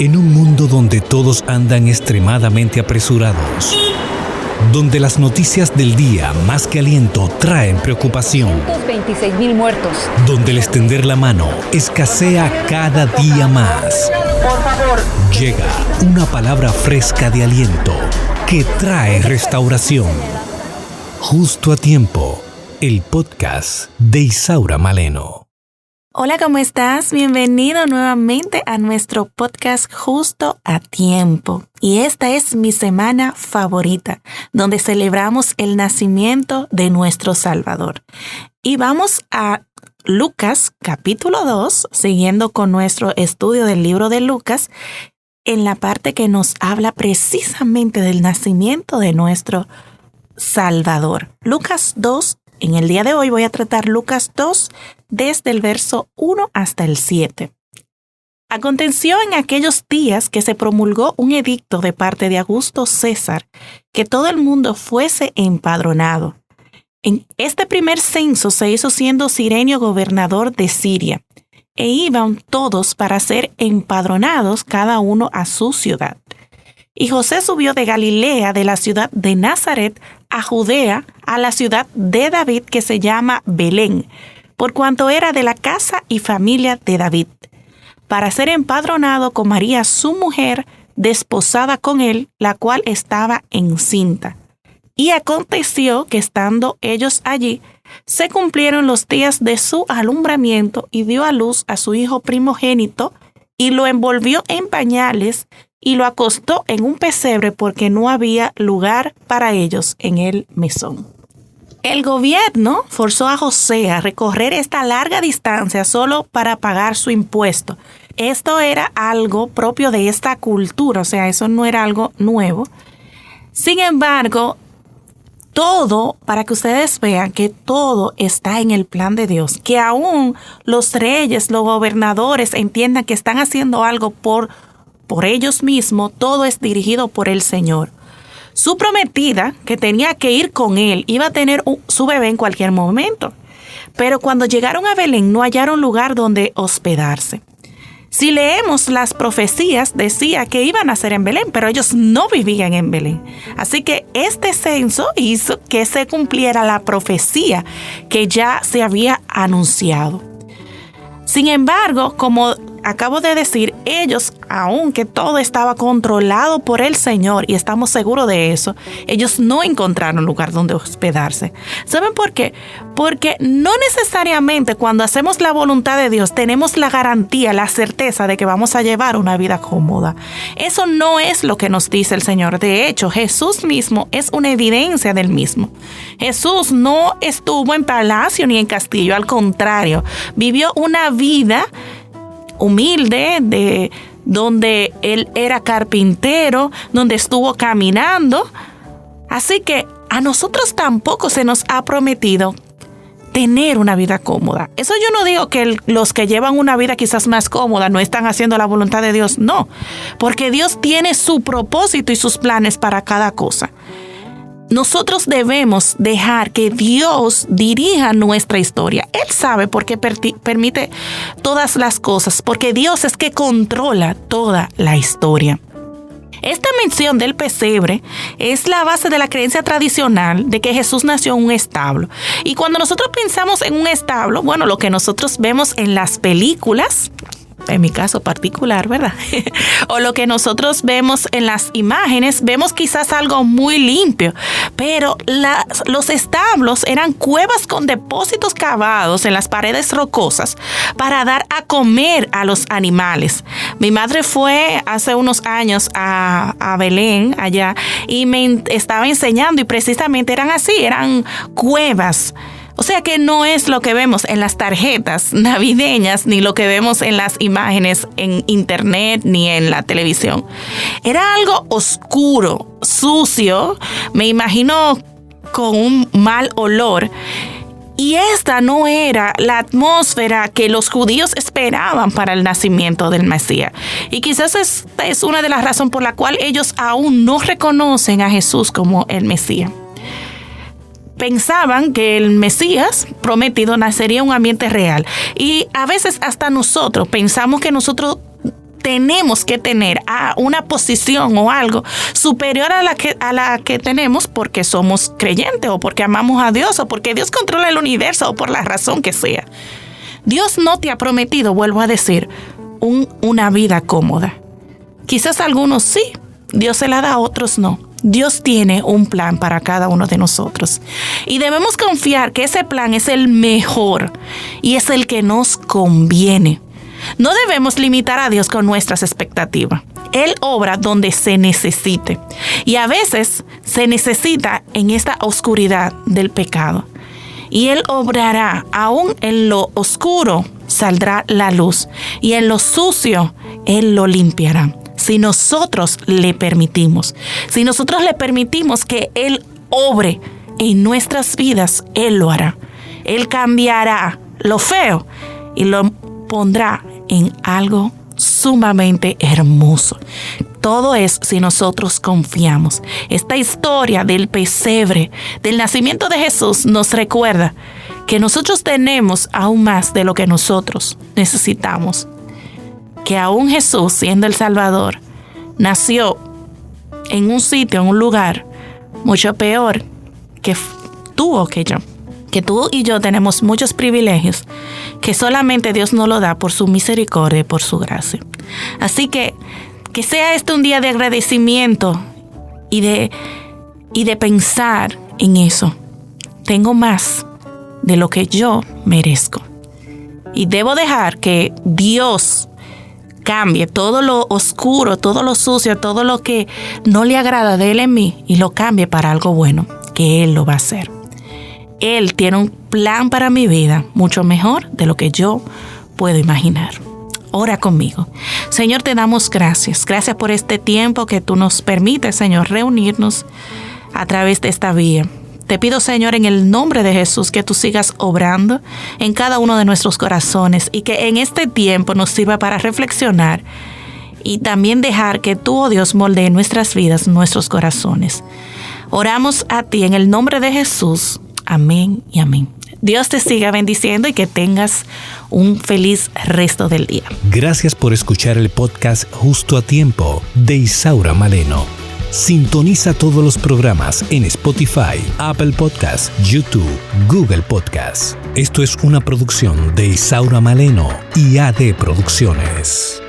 En un mundo donde todos andan extremadamente apresurados, donde las noticias del día más que aliento traen preocupación, 26,000 muertos, donde el extender la mano escasea cada día más, por favor, llega una palabra fresca de aliento que trae restauración. Justo a tiempo, el podcast de Isaura Maleno. Hola, ¿cómo estás? Bienvenido nuevamente a nuestro podcast Justo a Tiempo. Y esta es mi semana favorita, donde celebramos el nacimiento de nuestro Salvador. Y vamos a Lucas capítulo 2, siguiendo con nuestro estudio del libro de Lucas, en la parte que nos habla precisamente del nacimiento de nuestro Salvador. Lucas 2. En el día de hoy voy a tratar Lucas 2 desde el verso 1 hasta el 7. Aconteció en aquellos días que se promulgó un edicto de parte de Augusto César que todo el mundo fuese empadronado. En este primer censo se hizo siendo Cirenio gobernador de Siria, e iban todos para ser empadronados cada uno a su ciudad. Y José subió de Galilea, de la ciudad de Nazaret, a Judea, a la ciudad de David que se llama Belén, por cuanto era de la casa y familia de David, para ser empadronado con María su mujer, desposada con él, la cual estaba encinta. Y aconteció que estando ellos allí, se cumplieron los días de su alumbramiento y dio a luz a su hijo primogénito y lo envolvió en pañales y lo acostó en un pesebre porque no había lugar para ellos en el mesón. El gobierno forzó a José a recorrer esta larga distancia solo para pagar su impuesto. Esto era algo propio de esta cultura, o sea, eso no era algo nuevo. Sin embargo, todo, para que ustedes vean que todo está en el plan de Dios, que aún los reyes, los gobernadores entiendan que están haciendo algo por ellos mismos, todo es dirigido por el Señor. Su prometida, que tenía que ir con él, iba a tener su bebé en cualquier momento. Pero cuando llegaron a Belén no hallaron lugar donde hospedarse. Si leemos las profecías, decía que iban a ser en Belén, pero ellos no vivían en Belén. Así que este censo hizo que se cumpliera la profecía que ya se había anunciado. Sin embargo, como acabo de decir, ellos, aunque todo estaba controlado por el Señor, y estamos seguros de eso, ellos no encontraron lugar donde hospedarse. ¿Saben por qué? Porque no necesariamente cuando hacemos la voluntad de Dios tenemos la garantía, la certeza de que vamos a llevar una vida cómoda. Eso no es lo que nos dice el Señor. De hecho, Jesús mismo es una evidencia del mismo. Jesús no estuvo en palacio ni en castillo, al contrario, vivió una vida humilde, donde él era carpintero, donde estuvo caminando. Así que a nosotros tampoco se nos ha prometido tener una vida cómoda. Eso yo no digo que los que llevan una vida quizás más cómoda no están haciendo la voluntad de Dios, no, porque Dios tiene su propósito y sus planes para cada cosa. Nosotros debemos dejar que Dios dirija nuestra historia. Él sabe por qué permite todas las cosas, porque Dios es que controla toda la historia. Esta mención del pesebre es la base de la creencia tradicional de que Jesús nació en un establo. Y cuando nosotros pensamos en un establo, bueno, lo que nosotros vemos en las películas, en mi caso particular, ¿verdad? O lo que nosotros vemos en las imágenes, vemos quizás algo muy limpio, pero los establos eran cuevas con depósitos cavados en las paredes rocosas para dar a comer a los animales. Mi madre fue hace unos años a Belén, allá, y me estaba enseñando, y precisamente eran así, eran cuevas. O sea que no es lo que vemos en las tarjetas navideñas, ni lo que vemos en las imágenes en internet, ni en la televisión. Era algo oscuro, sucio, me imagino con un mal olor. Y esta no era la atmósfera que los judíos esperaban para el nacimiento del Mesías. Y quizás esta es una de las razones por la cual ellos aún no reconocen a Jesús como el Mesías. pensaban que el Mesías prometido nacería en un ambiente real. Y a veces hasta nosotros pensamos que nosotros tenemos que tener a una posición o algo superior a la que tenemos porque somos creyentes o porque amamos a Dios o porque Dios controla el universo o por la razón que sea. Dios no te ha prometido, vuelvo a decir, una vida cómoda. Quizás a algunos sí, Dios se la da, a otros no. Dios tiene un plan para cada uno de nosotros y debemos confiar que ese plan es el mejor y es el que nos conviene. No debemos limitar a Dios con nuestras expectativas. Él obra donde se necesite y a veces se necesita en esta oscuridad del pecado. Y Él obrará, aún en lo oscuro saldrá la luz y en lo sucio Él lo limpiará. Si nosotros le permitimos, que Él obre en nuestras vidas, Él lo hará. Él cambiará lo feo y lo pondrá en algo sumamente hermoso. Todo es si nosotros confiamos. Esta historia del pesebre, del nacimiento de Jesús, nos recuerda que nosotros tenemos aún más de lo que nosotros necesitamos. Que aún Jesús, siendo el Salvador, nació en un sitio, en un lugar mucho peor que tú y yo tenemos muchos privilegios que solamente Dios nos lo da por su misericordia y por su gracia. Así que sea este un día de agradecimiento y de pensar en eso. Tengo más de lo que yo merezco. Y debo dejar que Dios cambie todo lo oscuro, todo lo sucio, todo lo que no le agrada de Él en mí y lo cambie para algo bueno, que Él lo va a hacer. Él tiene un plan para mi vida mucho mejor de lo que yo puedo imaginar. Ora conmigo. Señor, te damos gracias. Gracias por este tiempo que tú nos permites, Señor, reunirnos a través de esta vía. Te pido, Señor, en el nombre de Jesús, que tú sigas obrando en cada uno de nuestros corazones y que en este tiempo nos sirva para reflexionar y también dejar que tú, oh Dios, moldee nuestras vidas, nuestros corazones. Oramos a ti en el nombre de Jesús. Amén y amén. Dios te siga bendiciendo y que tengas un feliz resto del día. Gracias por escuchar el podcast Justo a Tiempo de Isaura Maleno. Sintoniza todos los programas en Spotify, Apple Podcasts, YouTube, Google Podcasts. Esto es una producción de Isaura Maleno y AD Producciones.